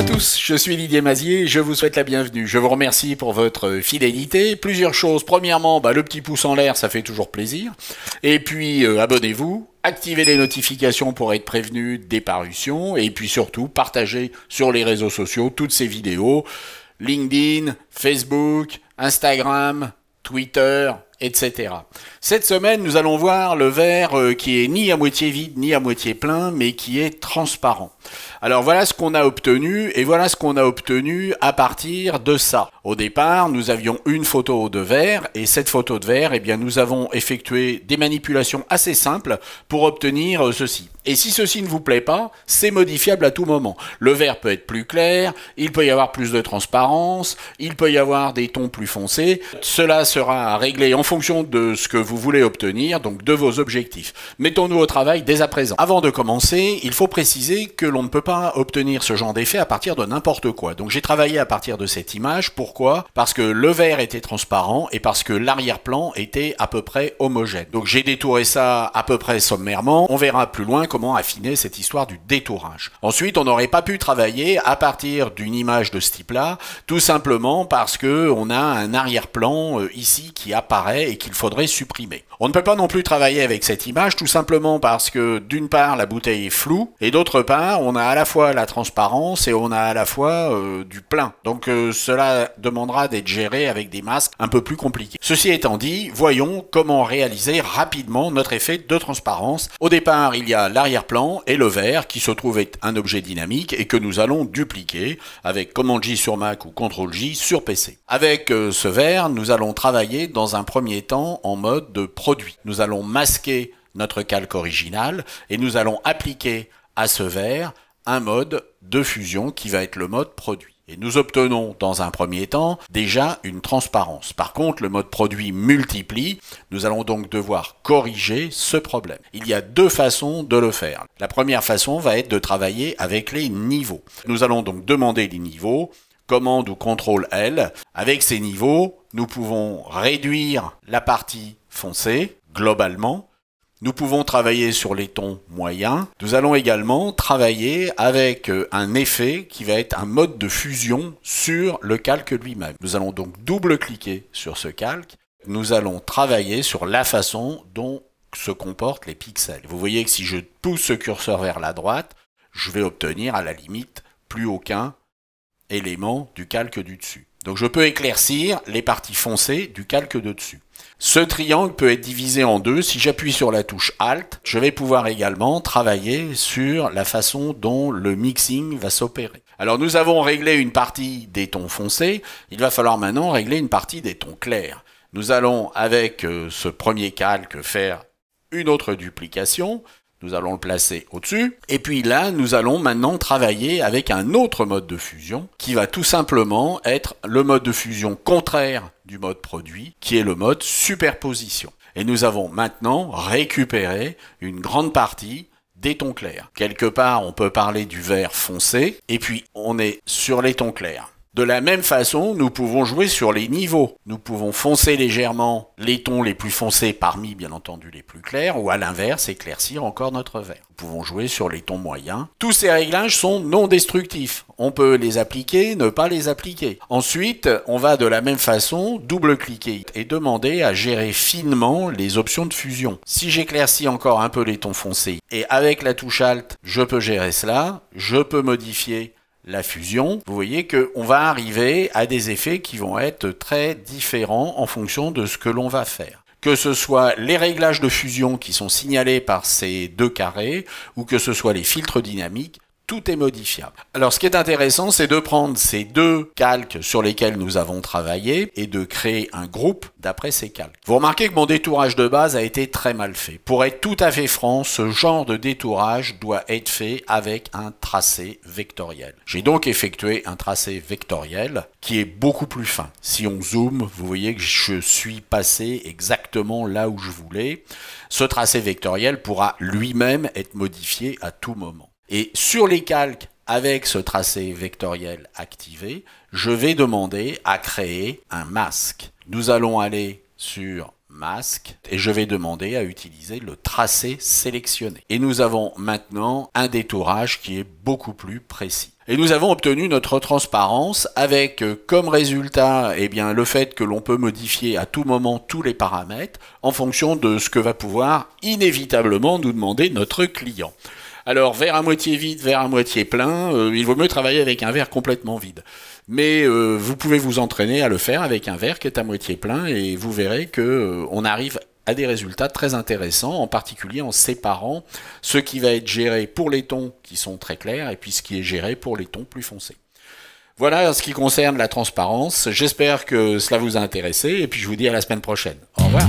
à tous, je suis Didier Mazier, je vous souhaite la bienvenue. Je vous remercie pour votre fidélité. Plusieurs choses. Premièrement, le petit pouce en l'air, ça fait toujours plaisir. Et puis, abonnez-vous, activez les notifications pour être prévenu des parutions. Et puis surtout, partagez sur les réseaux sociaux toutes ces vidéos. LinkedIn, Facebook, Instagram, Twitter, etc. Cette semaine, nous allons voir le verre qui est ni à moitié vide ni à moitié plein, mais qui est transparent. Alors voilà ce qu'on a obtenu, et voilà ce qu'on a obtenu à partir de ça. Au départ, nous avions une photo de verre, et cette photo de verre, nous avons effectué des manipulations assez simples pour obtenir ceci. Et si ceci ne vous plaît pas, c'est modifiable à tout moment. Le verre peut être plus clair, il peut y avoir plus de transparence, il peut y avoir des tons plus foncés. Cela sera réglé en fonction de ce que vous voulez obtenir, donc de vos objectifs. Mettons-nous au travail dès à présent. Avant de commencer, il faut préciser que l'on ne peut pas obtenir ce genre d'effet à partir de n'importe quoi. Donc j'ai travaillé à partir de cette image. Pourquoi? Parce que le verre était transparent et parce que l'arrière-plan était à peu près homogène. Donc j'ai détouré ça à peu près sommairement. On verra plus loin comment affiner cette histoire du détourage. Ensuite, on n'aurait pas pu travailler à partir d'une image de ce type-là, tout simplement parce que on a un arrière-plan ici qui apparaît et qu'il faudrait supprimer. On ne peut pas non plus travailler avec cette image, tout simplement parce que d'une part, la bouteille est floue, et d'autre part, on a à la fois la transparence et on a à la fois du plein. Donc cela demandera d'être géré avec des masques un peu plus compliqués. Ceci étant dit, voyons comment réaliser rapidement notre effet de transparence. Au départ, il y a l'arrière-plan et le verre qui se trouve être un objet dynamique et que nous allons dupliquer avec Command J sur Mac ou Ctrl J sur PC. Avec ce verre, nous allons travailler dans un premier temps en mode de produit. Nous allons masquer notre calque original et nous allons appliquer à ce verre un mode de fusion qui va être le mode produit. Et nous obtenons dans un premier temps déjà une transparence. Par contre, le mode produit multiplie. Nous allons donc devoir corriger ce problème. Il y a deux façons de le faire. La première façon va être de travailler avec les niveaux. Nous allons donc demander les niveaux, commande ou CTRL L. Avec ces niveaux, nous pouvons réduire la partie foncée globalement. Nous pouvons travailler sur les tons moyens. Nous allons également travailler avec un effet qui va être un mode de fusion sur le calque lui-même. Nous allons donc double-cliquer sur ce calque. Nous allons travailler sur la façon dont se comportent les pixels. Vous voyez que si je pousse ce curseur vers la droite, je vais obtenir à la limite plus aucun élément du calque du dessus. Donc je peux éclaircir les parties foncées du calque de dessus. Ce triangle peut être divisé en deux. Si j'appuie sur la touche Alt, je vais pouvoir également travailler sur la façon dont le mixing va s'opérer. Alors nous avons réglé une partie des tons foncés, il va falloir maintenant régler une partie des tons clairs. Nous allons avec ce premier calque faire une autre duplication. Nous allons le placer au-dessus. Et puis là, nous allons maintenant travailler avec un autre mode de fusion qui va tout simplement être le mode de fusion contraire du mode produit, qui est le mode superposition. Et nous avons maintenant récupéré une grande partie des tons clairs. Quelque part, on peut parler du vert foncé, et puis on est sur les tons clairs. De la même façon, nous pouvons jouer sur les niveaux. Nous pouvons foncer légèrement les tons les plus foncés parmi, bien entendu, les plus clairs, ou à l'inverse, éclaircir encore notre vert. Nous pouvons jouer sur les tons moyens. Tous ces réglages sont non destructifs. On peut les appliquer, ne pas les appliquer. Ensuite, on va de la même façon double-cliquer et demander à gérer finement les options de fusion. Si j'éclaircis encore un peu les tons foncés, et avec la touche Alt, je peux gérer cela, je peux modifier la fusion, vous voyez qu'on va arriver à des effets qui vont être très différents en fonction de ce que l'on va faire. Que ce soit les réglages de fusion qui sont signalés par ces deux carrés, ou que ce soit les filtres dynamiques, tout est modifiable. Alors ce qui est intéressant, c'est de prendre ces deux calques sur lesquels nous avons travaillé et de créer un groupe d'après ces calques. Vous remarquez que mon détourage de base a été très mal fait. Pour être tout à fait franc, ce genre de détourage doit être fait avec un tracé vectoriel. J'ai donc effectué un tracé vectoriel qui est beaucoup plus fin. Si on zoome, vous voyez que je suis passé exactement là où je voulais. Ce tracé vectoriel pourra lui-même être modifié à tout moment. Et sur les calques, avec ce tracé vectoriel activé, je vais demander à créer un masque. Nous allons aller sur masque et je vais demander à utiliser le tracé sélectionné. Et nous avons maintenant un détourage qui est beaucoup plus précis. Et nous avons obtenu notre transparence avec comme résultat eh bien, le fait que l'on peut modifier à tout moment tous les paramètres en fonction de ce que va pouvoir inévitablement nous demander notre client. Alors, verre à moitié vide, verre à moitié plein, il vaut mieux travailler avec un verre complètement vide. Mais vous pouvez vous entraîner à le faire avec un verre qui est à moitié plein et vous verrez que on arrive à des résultats très intéressants, en particulier en séparant ce qui va être géré pour les tons qui sont très clairs et puis ce qui est géré pour les tons plus foncés. Voilà en ce qui concerne la transparence. J'espère que cela vous a intéressé et puis je vous dis à la semaine prochaine. Au revoir.